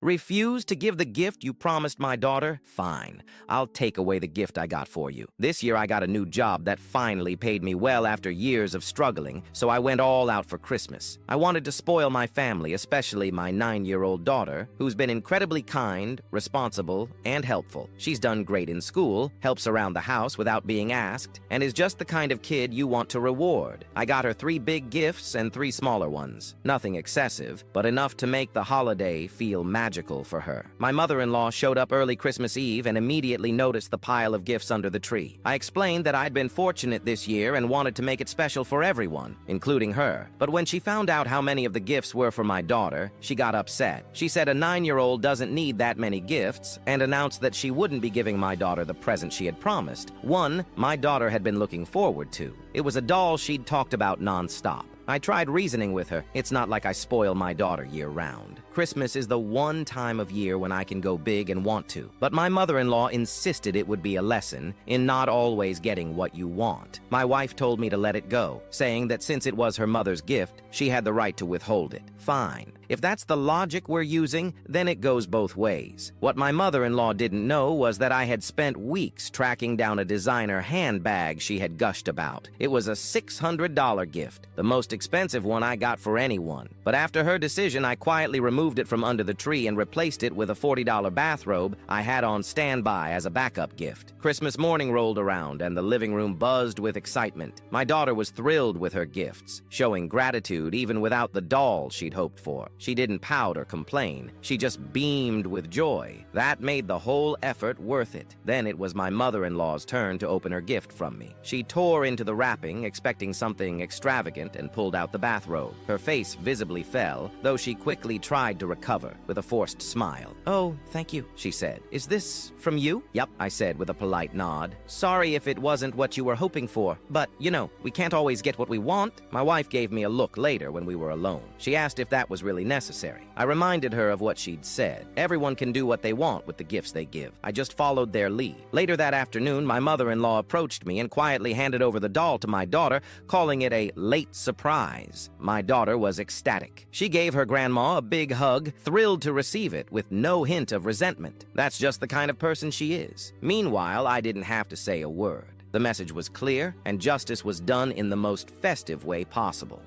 Refuse to give the gift you promised my daughter? Fine. I'll take away the gift I got for you. This year I got a new job that finally paid me well after years of struggling, so I went all out for Christmas. I wanted to spoil my family, especially my 9-year-old daughter, who's been incredibly kind, responsible, and helpful. She's done great in school, helps around the house without being asked, and is just the kind of kid you want to reward. I got her 3 big gifts and 3 smaller ones. Nothing excessive, but enough to make the holiday feel magical for her. My mother-in-law showed up early Christmas Eve and immediately noticed the pile of gifts under the tree. I explained that I'd been fortunate this year and wanted to make it special for everyone, including her. But when she found out how many of the gifts were for my daughter, she got upset. She said a 9-year-old doesn't need that many gifts and announced that she wouldn't be giving my daughter the present she had promised. One my daughter had been looking forward to. It was a doll she'd talked about nonstop. I tried reasoning with her. It's not like I spoil my daughter year-round. Christmas is the one time of year when I can go big and want to. But my mother-in-law insisted it would be a lesson in not always getting what you want. My wife told me to let it go, saying that since it was her mother's gift, she had the right to withhold it. Fine. If that's the logic we're using, then it goes both ways. What my mother-in-law didn't know was that I had spent weeks tracking down a designer handbag she had gushed about. It was a $600 gift, the most expensive one I got for anyone. But after her decision, I quietly removed it from under the tree and replaced it with a $40 bathrobe I had on standby as a backup gift. Christmas morning rolled around and the living room buzzed with excitement. My daughter was thrilled with her gifts, showing gratitude even without the doll she'd hoped for. She didn't pout or complain. She just beamed with joy. That made the whole effort worth it. Then it was my mother-in-law's turn to open her gift from me. She tore into the wrapping, expecting something extravagant, and pulled out the bathrobe. Her face visibly fell, though she quickly tried to recover with a forced smile. "Oh, thank you," she said. "Is this from you?" "Yep," I said with a polite nod. "Sorry if it wasn't what you were hoping for, but, you know, we can't always get what we want." My wife gave me a look later when we were alone. She asked if that was really necessary. I reminded her of what she'd said. Everyone can do what they want with the gifts they give. I just followed their lead. Later that afternoon, my mother-in-law approached me and quietly handed over the doll to my daughter, calling it a late surprise. My daughter was ecstatic. She gave her grandma a big hug, thrilled to receive it with no hint of resentment. That's just the kind of person she is. Meanwhile, I didn't have to say a word. The message was clear, and justice was done in the most festive way possible.